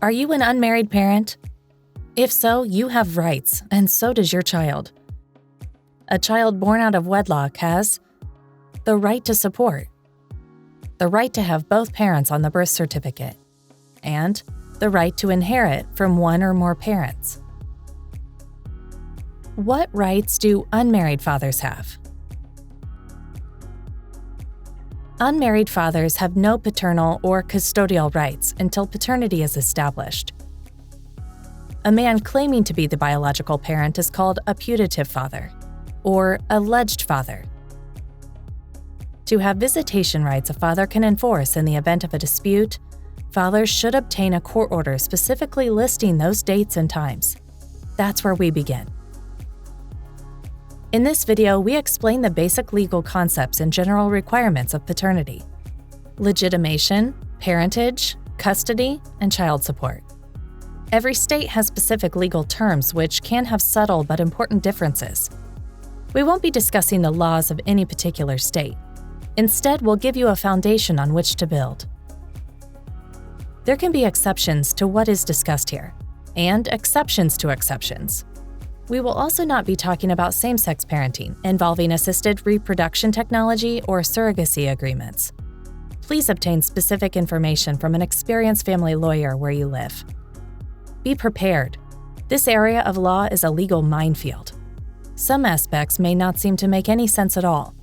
Are you an unmarried parent? If so, you have rights, and so does your child. A child born out of wedlock has the right to support, the right to have both parents on the birth certificate, and the right to inherit from one or more parents. What rights do unmarried fathers have? Unmarried fathers have no paternal or custodial rights until paternity is established. A man claiming to be the biological parent is called a putative father, or alleged father. To have visitation rights a father can enforce in the event of a dispute, fathers should obtain a court order specifically listing those dates and times. That's where we begin. In this video, we explain the basic legal concepts and general requirements of paternity: legitimation, parentage, custody, and child support. Every state has specific legal terms which can have subtle but important differences. We won't be discussing the laws of any particular state. Instead, we'll give you a foundation on which to build. There can be exceptions to what is discussed here, and exceptions to exceptions. We will also not be talking about same-sex parenting involving assisted reproduction technology or surrogacy agreements. Please obtain specific information from an experienced family lawyer where you live. Be prepared. This area of law is a legal minefield. Some aspects may not seem to make any sense at all.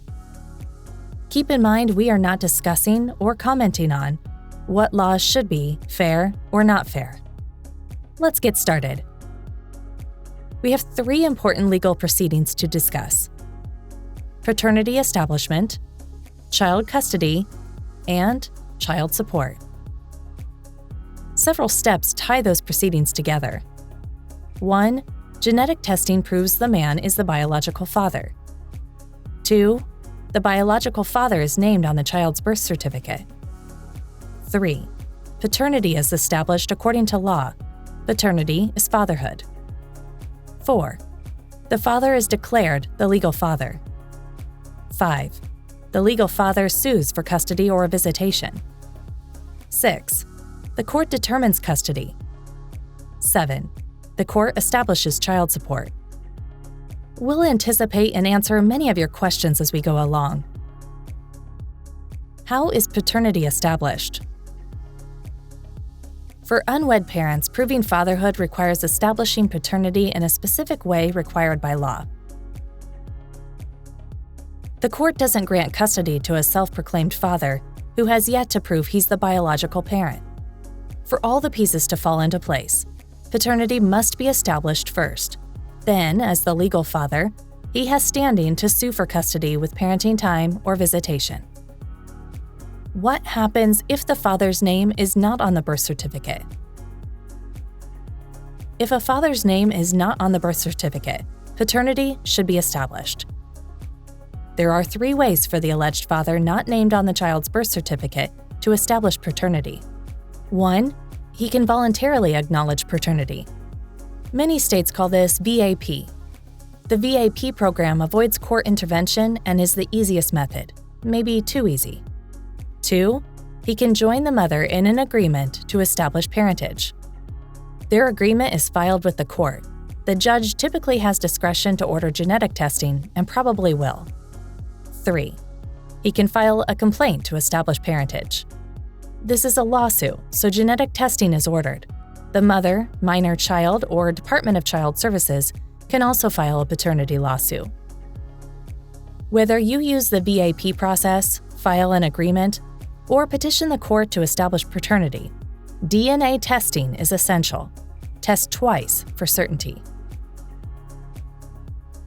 Keep in mind we are not discussing or commenting on what laws should be fair or not fair. Let's get started. We have 3 important legal proceedings to discuss: paternity establishment, child custody, and child support. Several steps tie those proceedings together. 1. Genetic testing proves the man is the biological father. 2. The biological father is named on the child's birth certificate. 3. Paternity is established according to law. Paternity is fatherhood. 4. The father is declared the legal father. 5. The legal father sues for custody or visitation. 6. The court determines custody. 7. The court establishes child support. We'll anticipate and answer many of your questions as we go along. How is paternity established? For unwed parents, proving fatherhood requires establishing paternity in a specific way required by law. The court doesn't grant custody to a self-proclaimed father who has yet to prove he's the biological parent. For all the pieces to fall into place, paternity must be established first. Then, as the legal father, he has standing to sue for custody with parenting time or visitation. What happens if the father's name is not on the birth certificate? If a father's name is not on the birth certificate, paternity should be established. There are 3 ways for the alleged father not named on the child's birth certificate to establish paternity. 1. He can voluntarily acknowledge paternity. Many states call this VAP. The VAP program avoids court intervention and is the easiest method, maybe too easy. 2. He can join the mother in an agreement to establish parentage. Their agreement is filed with the court. The judge typically has discretion to order genetic testing and probably will. 3. He can file a complaint to establish parentage. This is a lawsuit, so genetic testing is ordered. The mother, minor child, or Department of Child Services can also file a paternity lawsuit. Whether you use the VAP process, file an agreement, or petition the court to establish paternity, DNA testing is essential. Test twice for certainty.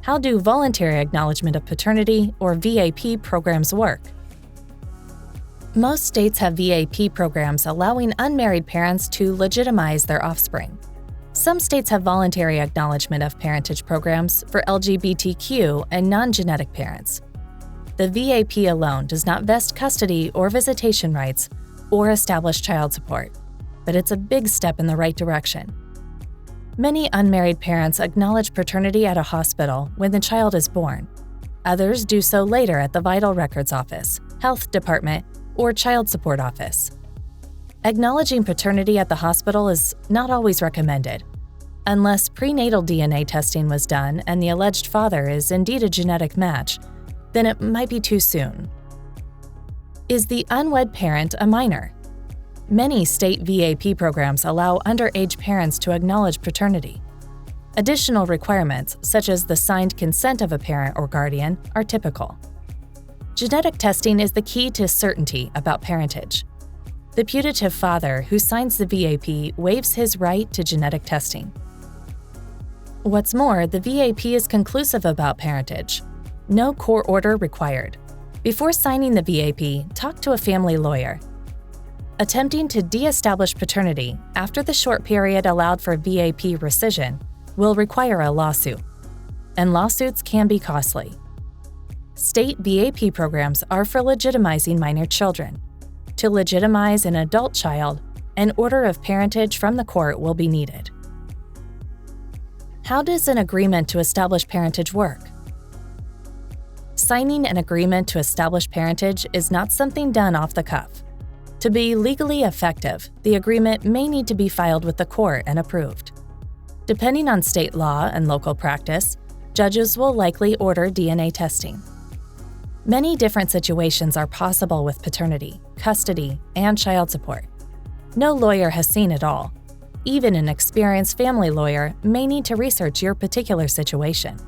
How do voluntary acknowledgement of paternity or VAP programs work? Most states have VAP programs allowing unmarried parents to legitimize their offspring. Some states have voluntary acknowledgement of parentage programs for LGBTQ and non-genetic parents. The VAP alone does not vest custody or visitation rights or establish child support, but it's a big step in the right direction. Many unmarried parents acknowledge paternity at a hospital when the child is born. Others do so later at the Vital Records Office, Health Department, or Child Support Office. Acknowledging paternity at the hospital is not always recommended. Unless prenatal DNA testing was done and the alleged father is indeed a genetic match, then it might be too soon. Is the unwed parent a minor? Many state VAP programs allow underage parents to acknowledge paternity. Additional requirements, such as the signed consent of a parent or guardian, are typical. Genetic testing is the key to certainty about parentage. The putative father who signs the VAP waives his right to genetic testing. What's more, the VAP is conclusive about parentage. No court order required. Before signing the VAP, talk to a family lawyer. Attempting to de-establish paternity after the short period allowed for VAP rescission will require a lawsuit, and lawsuits can be costly. State VAP programs are for legitimizing minor children. To legitimize an adult child, an order of parentage from the court will be needed. How does an agreement to establish parentage work? Signing an agreement to establish parentage is not something done off the cuff. To be legally effective, the agreement may need to be filed with the court and approved. Depending on state law and local practice, judges will likely order DNA testing. Many different situations are possible with paternity, custody, and child support. No lawyer has seen it all. Even an experienced family lawyer may need to research your particular situation.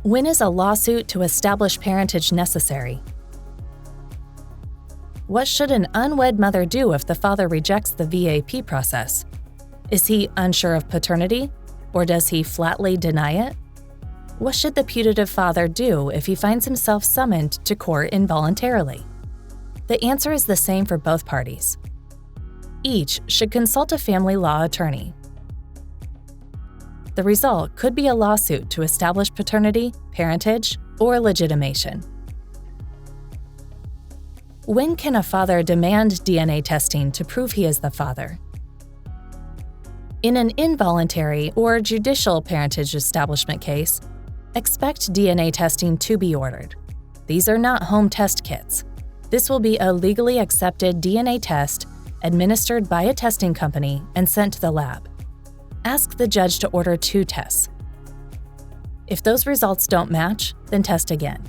When is a lawsuit to establish parentage necessary? What should an unwed mother do if the father rejects the VAP process? Is he unsure of paternity, or does he flatly deny it? What should the putative father do if he finds himself summoned to court involuntarily? The answer is the same for both parties. Each should consult a family law attorney. The result could be a lawsuit to establish paternity, parentage, or legitimation. When can a father demand DNA testing to prove he is the father? In an involuntary or judicial parentage establishment case, expect DNA testing to be ordered. These are not home test kits. This will be a legally accepted DNA test administered by a testing company and sent to the lab. Ask the judge to order 2 tests. If those results don't match, then test again.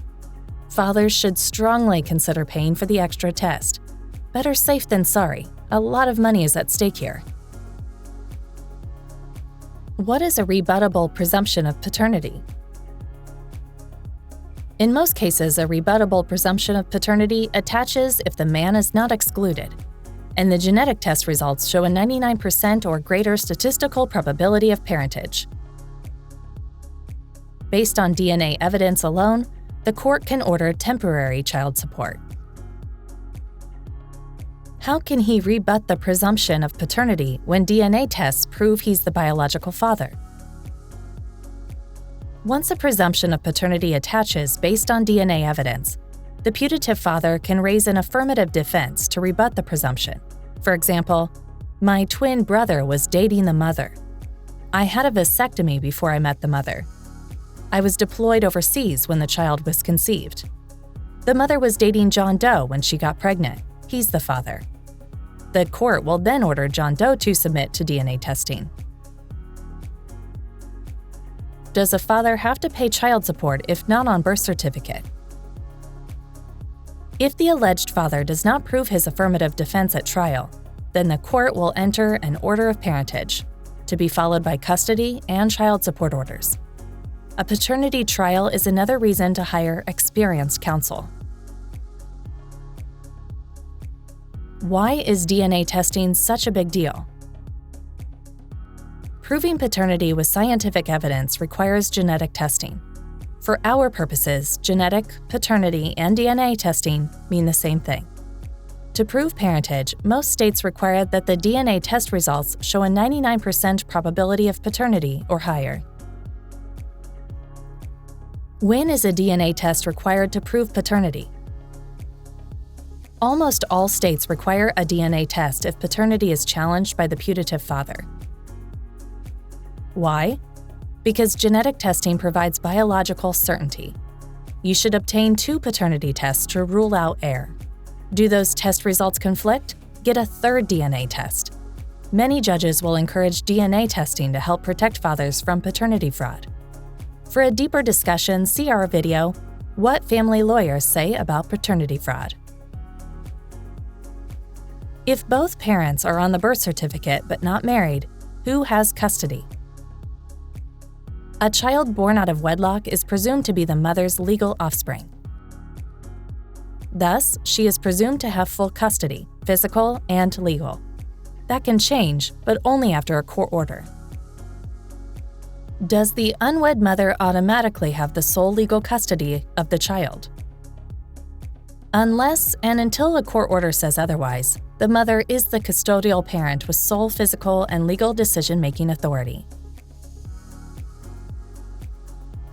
Fathers should strongly consider paying for the extra test. Better safe than sorry. A lot of money is at stake here. What is a rebuttable presumption of paternity? In most cases, a rebuttable presumption of paternity attaches if the man is not excluded, and the genetic test results show a 99% or greater statistical probability of parentage. Based on DNA evidence alone, the court can order temporary child support. How can he rebut the presumption of paternity when DNA tests prove he's the biological father? Once a presumption of paternity attaches based on DNA evidence, the putative father can raise an affirmative defense to rebut the presumption. For example, my twin brother was dating the mother. I had a vasectomy before I met the mother. I was deployed overseas when the child was conceived. The mother was dating John Doe when she got pregnant. He's the father. The court will then order John Doe to submit to DNA testing. Does a father have to pay child support if not on birth certificate? If the alleged father does not prove his affirmative defense at trial, then the court will enter an order of parentage, to be followed by custody and child support orders. A paternity trial is another reason to hire experienced counsel. Why is DNA testing such a big deal? Proving paternity with scientific evidence requires genetic testing. For our purposes, genetic, paternity, and DNA testing mean the same thing. To prove parentage, most states require that the DNA test results show a 99% probability of paternity or higher. When is a DNA test required to prove paternity? Almost all states require a DNA test if paternity is challenged by the putative father. Why? Because genetic testing provides biological certainty. You should obtain 2 paternity tests to rule out error. Do those test results conflict? Get a third DNA test. Many judges will encourage DNA testing to help protect fathers from paternity fraud. For a deeper discussion, see our video, What Family Lawyers Say About Paternity Fraud. If both parents are on the birth certificate but not married, who has custody? A child born out of wedlock is presumed to be the mother's legal offspring. Thus, she is presumed to have full custody, physical and legal. That can change, but only after a court order. Does the unwed mother automatically have the sole legal custody of the child? Unless and until a court order says otherwise, the mother is the custodial parent with sole physical and legal decision-making authority.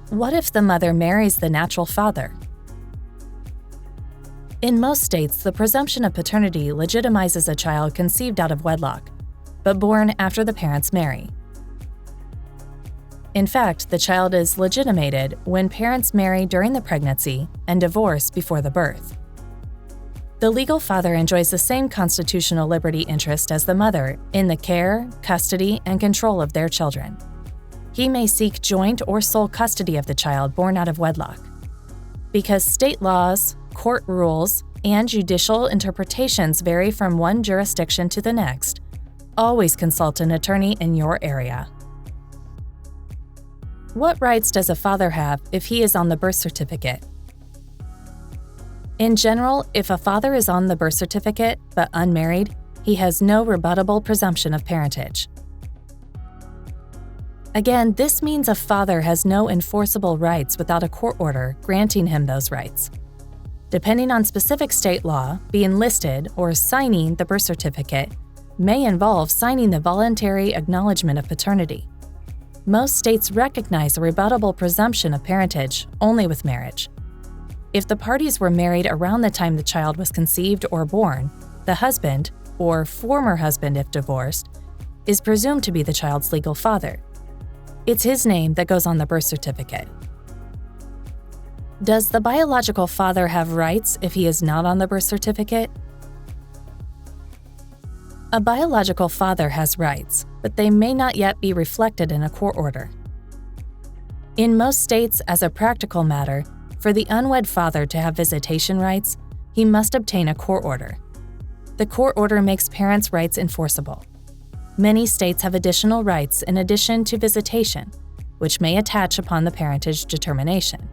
What if the mother marries the natural father? In most states, the presumption of paternity legitimizes a child conceived out of wedlock, but born after the parents marry. In fact, the child is legitimated when parents marry during the pregnancy and divorce before the birth. The legal father enjoys the same constitutional liberty interest as the mother in the care, custody, and control of their children. He may seek joint or sole custody of the child born out of wedlock. Because state laws, court rules, and judicial interpretations vary from one jurisdiction to the next, always consult an attorney in your area. What rights does a father have if he is on the birth certificate? In general, if a father is on the birth certificate but unmarried, he has no rebuttable presumption of parentage. Again, this means a father has no enforceable rights without a court order granting him those rights. Depending on specific state law, being listed or signing the birth certificate may involve signing the voluntary acknowledgement of paternity. Most states recognize a rebuttable presumption of parentage only with marriage. If the parties were married around the time the child was conceived or born, the husband, or former husband if divorced, is presumed to be the child's legal father. It's his name that goes on the birth certificate. Does the biological father have rights if he is not on the birth certificate? A biological father has rights, but they may not yet be reflected in a court order. In most states, as a practical matter, for the unwed father to have visitation rights, he must obtain a court order. The court order makes parents' rights enforceable. Many states have additional rights in addition to visitation, which may attach upon the parentage determination.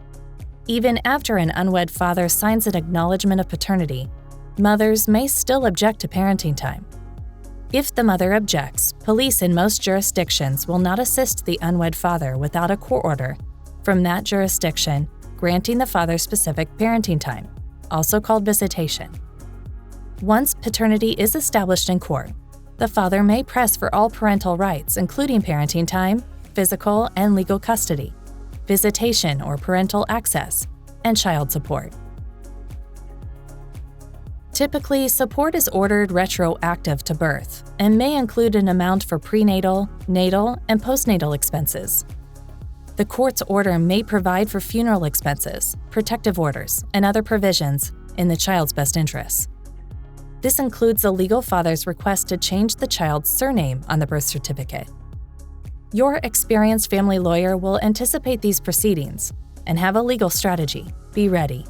Even after an unwed father signs an acknowledgement of paternity, mothers may still object to parenting time. If the mother objects, police in most jurisdictions will not assist the unwed father without a court order from that jurisdiction granting the father specific parenting time, also called visitation. Once paternity is established in court, the father may press for all parental rights, including parenting time, physical and legal custody, visitation or parental access, and child support. Typically, support is ordered retroactive to birth and may include an amount for prenatal, natal, and postnatal expenses. The court's order may provide for funeral expenses, protective orders, and other provisions in the child's best interests. This includes the legal father's request to change the child's surname on the birth certificate. Your experienced family lawyer will anticipate these proceedings and have a legal strategy. Be ready.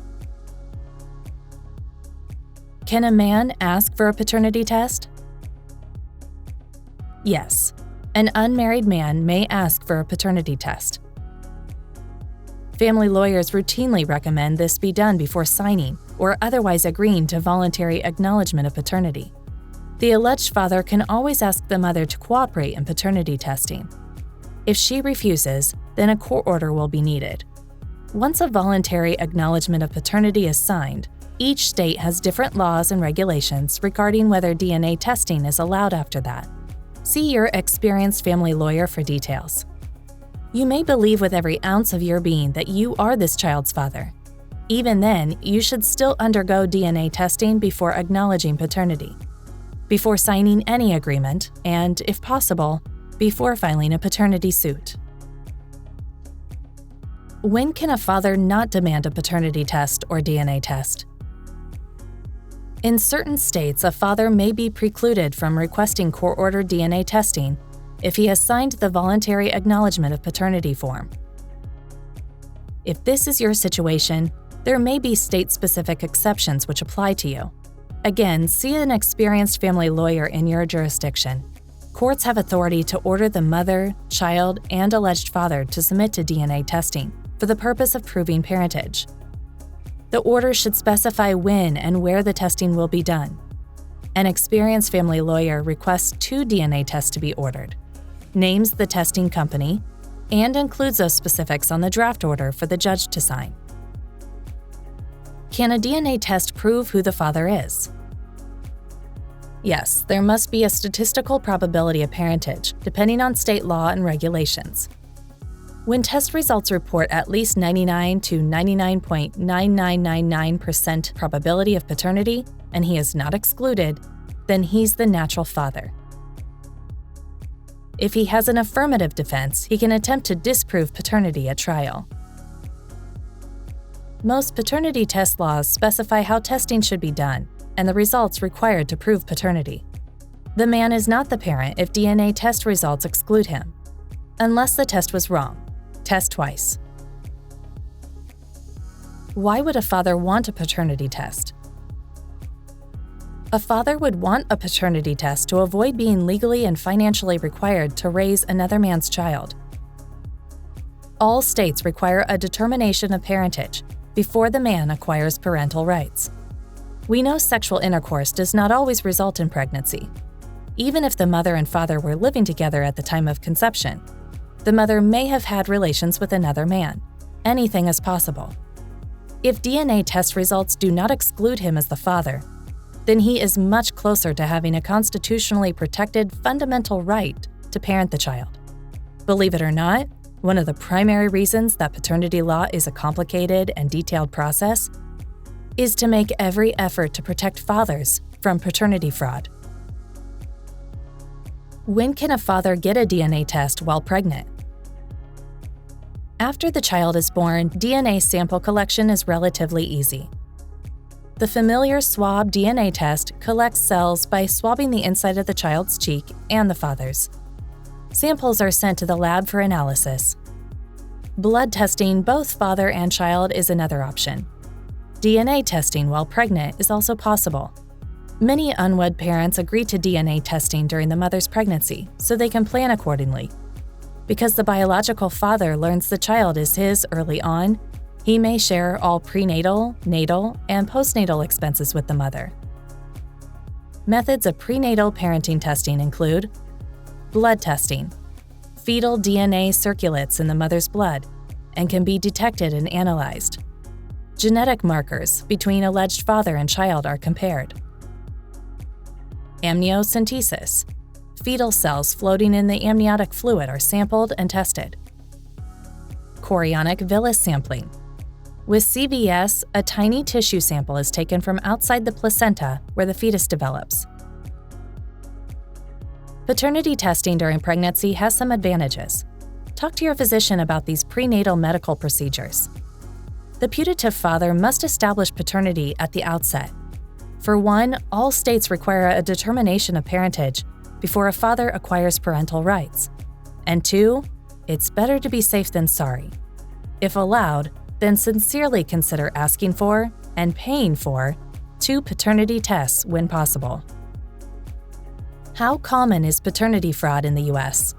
Can a man ask for a paternity test? Yes, an unmarried man may ask for a paternity test. Family lawyers routinely recommend this be done before signing or otherwise agreeing to voluntary acknowledgement of paternity. The alleged father can always ask the mother to cooperate in paternity testing. If she refuses, then a court order will be needed. Once a voluntary acknowledgement of paternity is signed, each state has different laws and regulations regarding whether DNA testing is allowed after that. See your experienced family lawyer for details. You may believe with every ounce of your being that you are this child's father. Even then, you should still undergo DNA testing before acknowledging paternity, before signing any agreement, and, if possible, before filing a paternity suit. When can a father not demand a paternity test or DNA test? In certain states, a father may be precluded from requesting court-ordered DNA testing if he has signed the voluntary acknowledgement of paternity form. If this is your situation, there may be state-specific exceptions which apply to you. Again, see an experienced family lawyer in your jurisdiction. Courts have authority to order the mother, child, and alleged father to submit to DNA testing for the purpose of proving parentage. The order should specify when and where the testing will be done. An experienced family lawyer requests 2 DNA tests to be ordered, names the testing company, and includes those specifics on the draft order for the judge to sign. Can a DNA test prove who the father is? Yes, there must be a statistical probability of parentage, depending on state law and regulations. When test results report at least 99 to 99.9999% probability of paternity, and he is not excluded, then he's the natural father. If he has an affirmative defense, he can attempt to disprove paternity at trial. Most paternity test laws specify how testing should be done and the results required to prove paternity. The man is not the parent if DNA test results exclude him. Unless the test was wrong, test twice. Why would a father want a paternity test? A father would want a paternity test to avoid being legally and financially required to raise another man's child. All states require a determination of parentage before the man acquires parental rights. We know sexual intercourse does not always result in pregnancy. Even if the mother and father were living together at the time of conception, the mother may have had relations with another man. Anything is possible. If DNA test results do not exclude him as the father, then he is much closer to having a constitutionally protected fundamental right to parent the child. Believe it or not, one of the primary reasons that paternity law is a complicated and detailed process is to make every effort to protect fathers from paternity fraud. When can a father get a DNA test while pregnant? After the child is born, DNA sample collection is relatively easy. The familiar swab DNA test collects cells by swabbing the inside of the child's cheek and the father's. Samples are sent to the lab for analysis. Blood testing both father and child is another option. DNA testing while pregnant is also possible. Many unwed parents agree to DNA testing during the mother's pregnancy so they can plan accordingly. Because the biological father learns the child is his early on, he may share all prenatal, natal, and postnatal expenses with the mother. Methods of prenatal parenting testing include blood testing. Fetal DNA circulates in the mother's blood and can be detected and analyzed. Genetic markers between alleged father and child are compared. Amniocentesis. Fetal cells floating in the amniotic fluid are sampled and tested. Chorionic villus sampling. With CVS, a tiny tissue sample is taken from outside the placenta where the fetus develops. Paternity testing during pregnancy has some advantages. Talk to your physician about these prenatal medical procedures. The putative father must establish paternity at the outset. For one, all states require a determination of parentage before a father acquires parental rights. And two, it's better to be safe than sorry. If allowed, then sincerely consider asking for and paying for 2 paternity tests when possible. How common is paternity fraud in the U.S.?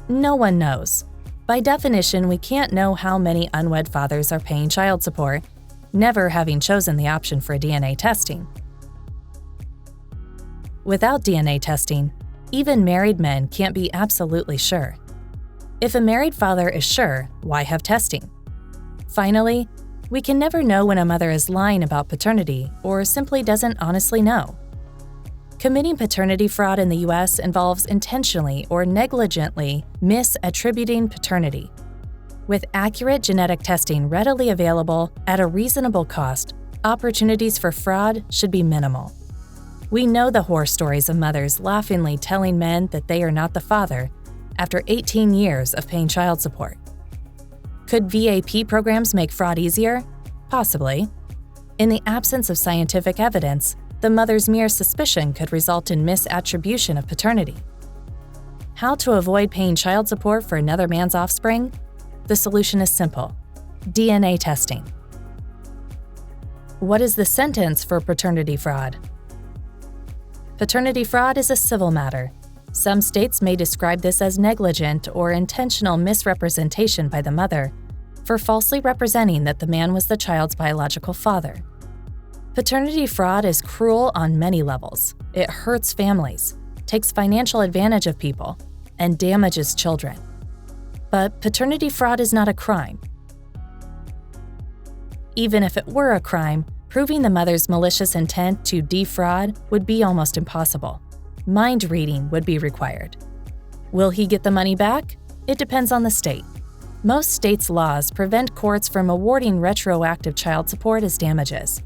No one knows. By definition, we can't know how many unwed fathers are paying child support, never having chosen the option for DNA testing. Without DNA testing, even married men can't be absolutely sure. If a married father is sure, why have testing? Finally, we can never know when a mother is lying about paternity or simply doesn't honestly know. Committing paternity fraud in the U.S. involves intentionally or negligently misattributing paternity. With accurate genetic testing readily available at a reasonable cost, opportunities for fraud should be minimal. We know the horror stories of mothers laughingly telling men that they are not the father after 18 years of paying child support. Could VAP programs make fraud easier? Possibly. In the absence of scientific evidence, the mother's mere suspicion could result in misattribution of paternity. How to avoid paying child support for another man's offspring? The solution is simple: DNA testing. What is the sentence for paternity fraud? Paternity fraud is a civil matter. Some states may describe this as negligent or intentional misrepresentation by the mother for falsely representing that the man was the child's biological father. Paternity fraud is cruel on many levels. It hurts families, takes financial advantage of people, and damages children. But paternity fraud is not a crime. Even if it were a crime, proving the mother's malicious intent to defraud would be almost impossible. Mind reading would be required. Will he get the money back? It depends on the state. Most states' laws prevent courts from awarding retroactive child support as damages.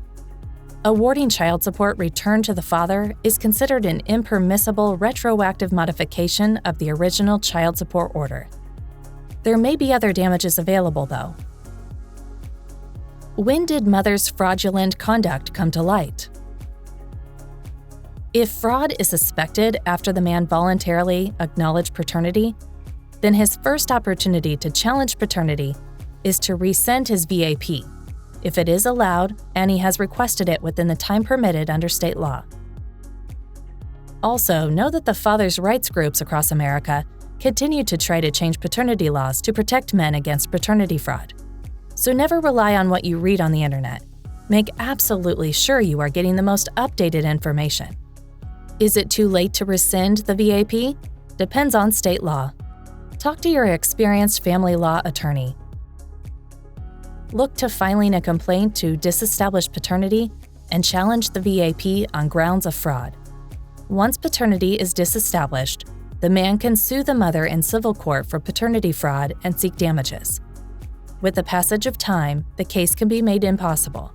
Awarding child support returned to the father is considered an impermissible retroactive modification of the original child support order. There may be other damages available, though. When did mother's fraudulent conduct come to light? If fraud is suspected after the man voluntarily acknowledged paternity, then his first opportunity to challenge paternity is to rescind his VAP, if it is allowed and he has requested it within the time permitted under state law. Also, know that the fathers' rights groups across America continue to try to change paternity laws to protect men against paternity fraud. So never rely on what you read on the internet. Make absolutely sure you are getting the most updated information. Is it too late to rescind the VAP? Depends on state law. Talk to your experienced family law attorney. Look to filing a complaint to disestablish paternity and challenge the VAP on grounds of fraud. Once paternity is disestablished, the man can sue the mother in civil court for paternity fraud and seek damages. With the passage of time, the case can be made impossible.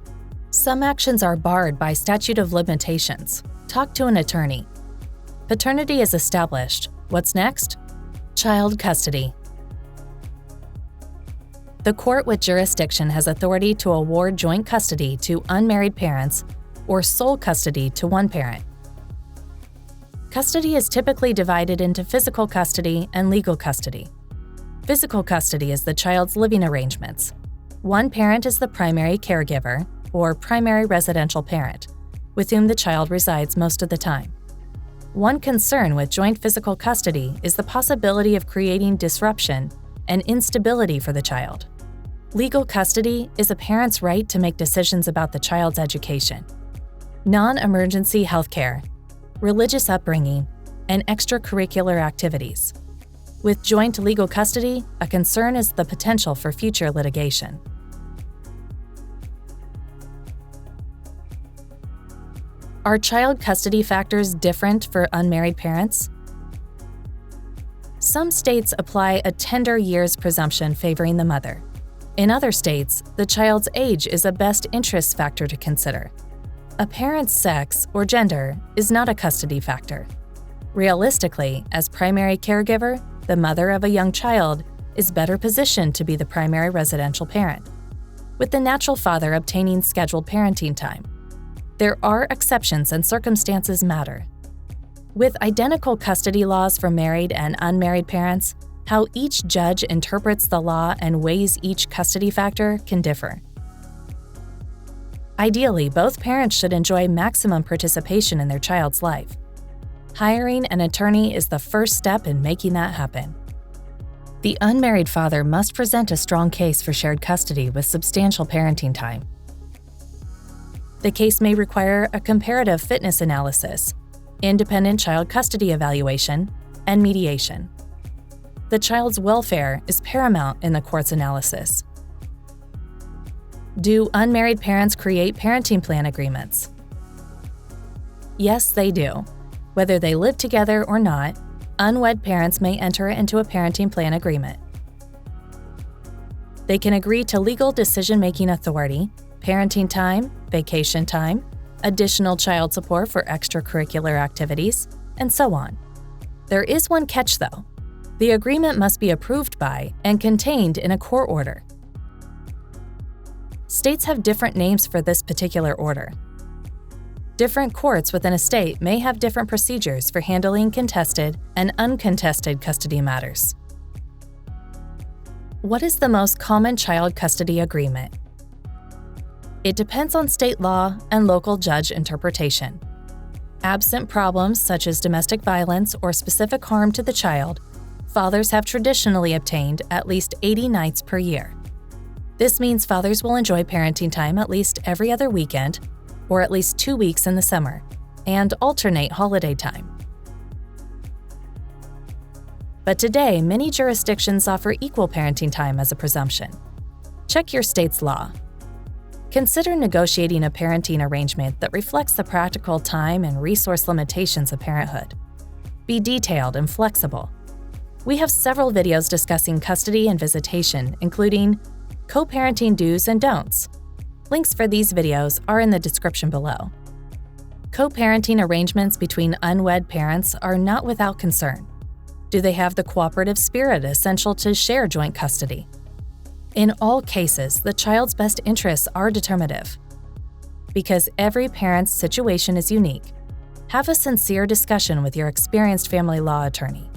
Some actions are barred by statute of limitations. Talk to an attorney. Paternity is established. What's next? Child custody. The court with jurisdiction has authority to award joint custody to unmarried parents or sole custody to one parent. Custody is typically divided into physical custody and legal custody. Physical custody is the child's living arrangements. One parent is the primary caregiver or primary residential parent, with whom the child resides most of the time. One concern with joint physical custody is the possibility of creating disruption and instability for the child. Legal custody is a parent's right to make decisions about the child's education, non-emergency health care, religious upbringing, and extracurricular activities. With joint legal custody, a concern is the potential for future litigation. Are child custody factors different for unmarried parents? Some states apply a tender years presumption favoring the mother. In other states, the child's age is a best interest factor to consider. A parent's sex or gender is not a custody factor. Realistically, as primary caregiver, the mother of a young child is better positioned to be the primary residential parent, with the natural father obtaining scheduled parenting time. There are exceptions and circumstances matter. With identical custody laws for married and unmarried parents, how each judge interprets the law and weighs each custody factor can differ. Ideally, both parents should enjoy maximum participation in their child's life. Hiring an attorney is the first step in making that happen. The unmarried father must present a strong case for shared custody with substantial parenting time. The case may require a comparative fitness analysis, independent child custody evaluation, and mediation. The child's welfare is paramount in the court's analysis. Do unmarried parents create parenting plan agreements? Yes, they do. Whether they live together or not, unwed parents may enter into a parenting plan agreement. They can agree to legal decision-making authority, parenting time, vacation time, additional child support for extracurricular activities, and so on. There is one catch, though. The agreement must be approved by and contained in a court order. States have different names for this particular order. Different courts within a state may have different procedures for handling contested and uncontested custody matters. What is the most common child custody agreement? It depends on state law and local judge interpretation. Absent problems such as domestic violence or specific harm to the child, fathers have traditionally obtained at least 80 nights per year. This means fathers will enjoy parenting time at least every other weekend, or at least 2 weeks in the summer, and alternate holiday time. But today, many jurisdictions offer equal parenting time as a presumption. Check your state's law. Consider negotiating a parenting arrangement that reflects the practical time and resource limitations of parenthood. Be detailed and flexible. We have several videos discussing custody and visitation, including co-parenting do's and don'ts. Links for these videos are in the description below. Co-parenting arrangements between unwed parents are not without concern. Do they have the cooperative spirit essential to share joint custody? In all cases, the child's best interests are determinative. Because every parent's situation is unique, have a sincere discussion with your experienced family law attorney.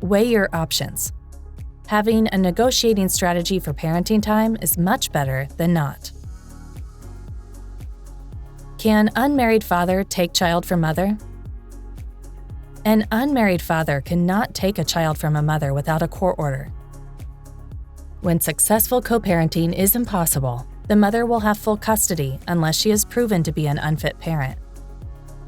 Weigh your options. Having a negotiating strategy for parenting time is much better than not. Can unmarried father take child from mother? An unmarried father cannot take a child from a mother without a court order. When successful co-parenting is impossible, the mother will have full custody unless she is proven to be an unfit parent.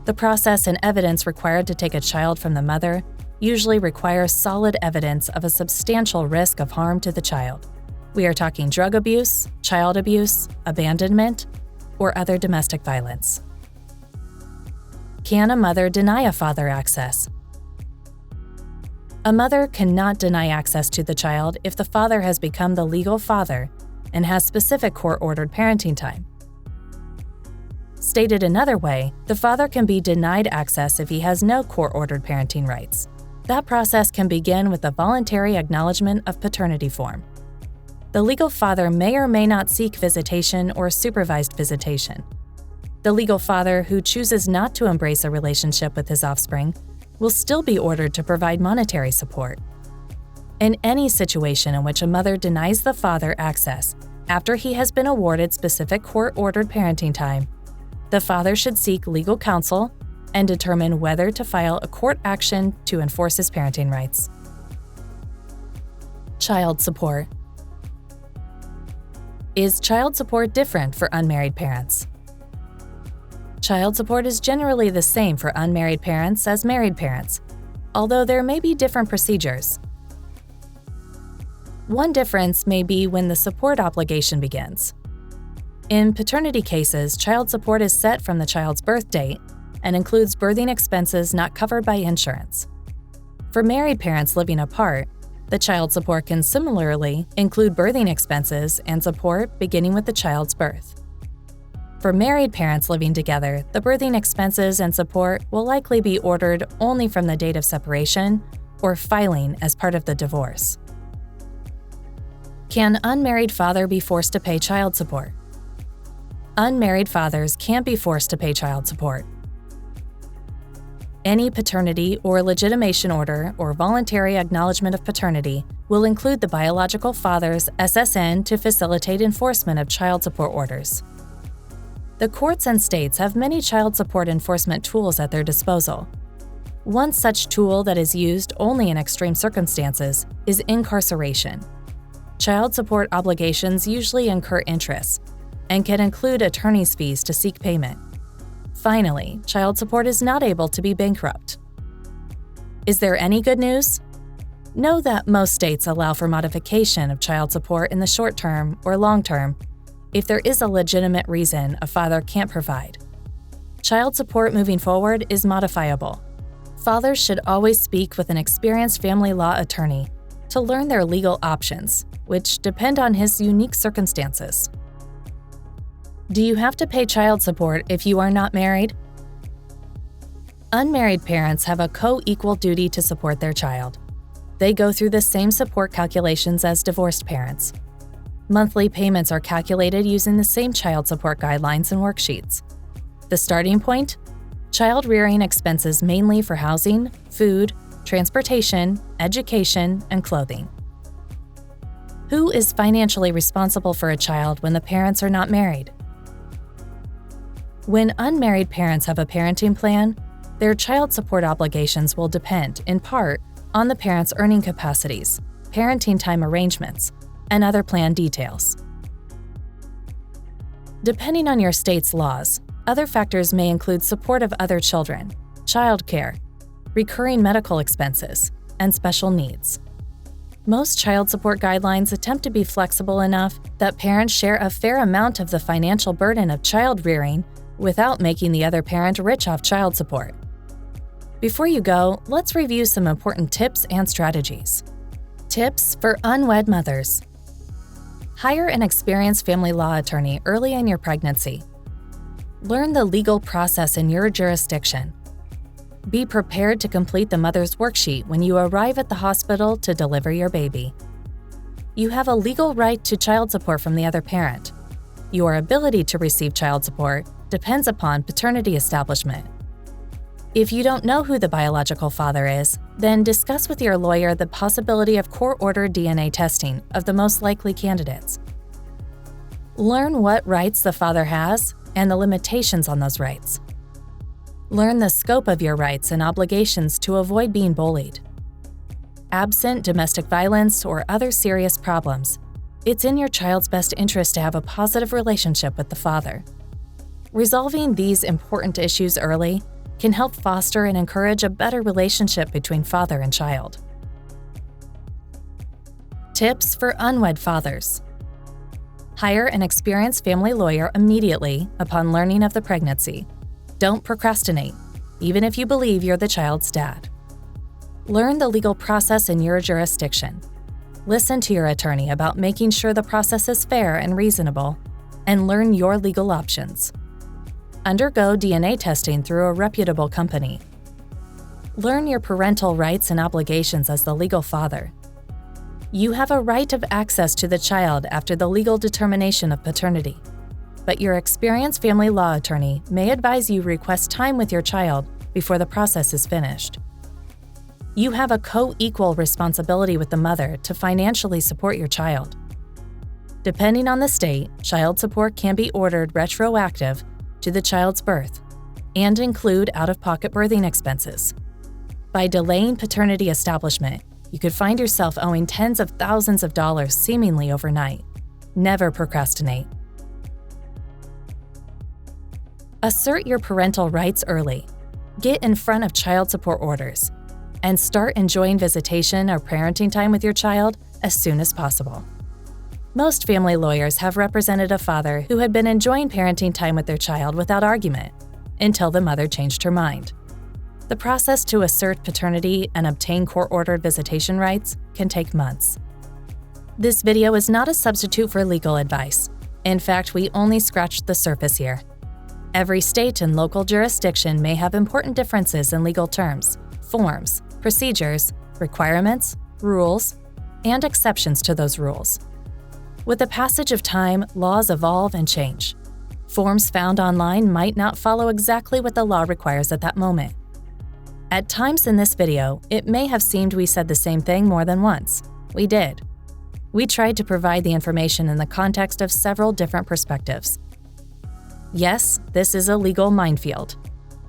The process and evidence required to take a child from the mother usually requires solid evidence of a substantial risk of harm to the child. We are talking drug abuse, child abuse, abandonment, or other domestic violence. Can a mother deny a father access? A mother cannot deny access to the child if the father has become the legal father and has specific court-ordered parenting time. Stated another way, the father can be denied access if he has no court-ordered parenting rights. That process can begin with a voluntary acknowledgement of paternity form. The legal father may or may not seek visitation or supervised visitation. The legal father who chooses not to embrace a relationship with his offspring will still be ordered to provide monetary support. In any situation in which a mother denies the father access after he has been awarded specific court-ordered parenting time, the father should seek legal counsel and determine whether to file a court action to enforce his parenting rights. Child support. Is child support different for unmarried parents? Child support is generally the same for unmarried parents as married parents, although there may be different procedures. One difference may be when the support obligation begins. In paternity cases, child support is set from the child's birth date and includes birthing expenses not covered by insurance. For married parents living apart, the child support can similarly include birthing expenses and support beginning with the child's birth. For married parents living together, the birthing expenses and support will likely be ordered only from the date of separation or filing as part of the divorce. Can unmarried father be forced to pay child support? Unmarried fathers can't be forced to pay child support. Any paternity or legitimation order or voluntary acknowledgement of paternity will include the biological father's SSN to facilitate enforcement of child support orders. The courts and states have many child support enforcement tools at their disposal. One such tool that is used only in extreme circumstances is incarceration. Child support obligations usually incur interest and can include attorney's fees to seek payment. Finally, child support is not able to be bankrupt. Is there any good news? Know that most states allow for modification of child support in the short term or long term if there is a legitimate reason a father can't provide. Child support moving forward is modifiable. Fathers should always speak with an experienced family law attorney to learn their legal options, which depend on his unique circumstances. Do you have to pay child support if you are not married? Unmarried parents have a co-equal duty to support their child. They go through the same support calculations as divorced parents. Monthly payments are calculated using the same child support guidelines and worksheets. The starting point? Child rearing expenses mainly for housing, food, transportation, education, and clothing. Who is financially responsible for a child when the parents are not married? When unmarried parents have a parenting plan, their child support obligations will depend, in part, on the parents' earning capacities, parenting time arrangements, and other plan details. Depending on your state's laws, other factors may include support of other children, childcare, recurring medical expenses, and special needs. Most child support guidelines attempt to be flexible enough that parents share a fair amount of the financial burden of child rearing without making the other parent rich off child support. Before you go, let's review some important tips and strategies. Tips for unwed mothers. Hire an experienced family law attorney early in your pregnancy. Learn the legal process in your jurisdiction. Be prepared to complete the mother's worksheet when you arrive at the hospital to deliver your baby. You have a legal right to child support from the other parent. Your ability to receive child support depends upon paternity establishment. If you don't know who the biological father is, then discuss with your lawyer the possibility of court-ordered DNA testing of the most likely candidates. Learn what rights the father has and the limitations on those rights. Learn the scope of your rights and obligations to avoid being bullied. Absent domestic violence or other serious problems, it's in your child's best interest to have a positive relationship with the father. Resolving these important issues early can help foster and encourage a better relationship between father and child. Tips for unwed fathers. Hire an experienced family lawyer immediately upon learning of the pregnancy. Don't procrastinate, even if you believe you're the child's dad. Learn the legal process in your jurisdiction. Listen to your attorney about making sure the process is fair and reasonable, and learn your legal options. Undergo DNA testing through a reputable company. Learn your parental rights and obligations as the legal father. You have a right of access to the child after the legal determination of paternity, but your experienced family law attorney may advise you request time with your child before the process is finished. You have a co-equal responsibility with the mother to financially support your child. Depending on the state, child support can be ordered retroactive to the child's birth and include out-of-pocket birthing expenses. By delaying paternity establishment, you could find yourself owing tens of thousands of dollars seemingly overnight. Never procrastinate. Assert your parental rights early. Get in front of child support orders and start enjoying visitation or parenting time with your child as soon as possible. Most family lawyers have represented a father who had been enjoying parenting time with their child without argument until the mother changed her mind. The process to assert paternity and obtain court-ordered visitation rights can take months. This video is not a substitute for legal advice. In fact, we only scratched the surface here. Every state and local jurisdiction may have important differences in legal terms, forms, procedures, requirements, rules, and exceptions to those rules. With the passage of time, laws evolve and change. Forms found online might not follow exactly what the law requires at that moment. At times in this video, it may have seemed we said the same thing more than once. We did. We tried to provide the information in the context of several different perspectives. Yes, this is a legal minefield.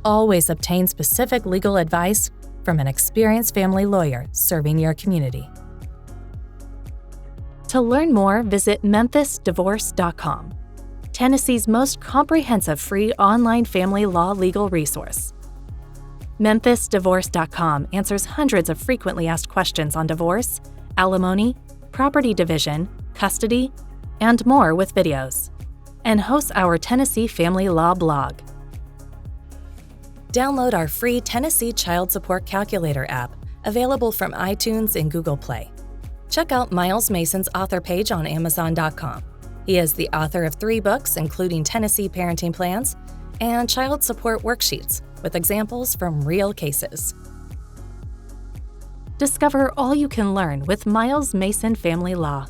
Always obtain specific legal advice from an experienced family lawyer serving your community. To learn more, visit memphisdivorce.com, Tennessee's most comprehensive free online family law legal resource. memphisdivorce.com answers hundreds of frequently asked questions on divorce, alimony, property division, custody, and more with videos, and hosts our Tennessee Family Law blog. Download our free Tennessee Child Support Calculator app, available from iTunes and Google Play. Check out Miles Mason's author page on Amazon.com. He is the author of 3 books, including Tennessee Parenting Plans and Child Support Worksheets, with examples from real cases. Discover all you can learn with Miles Mason Family Law.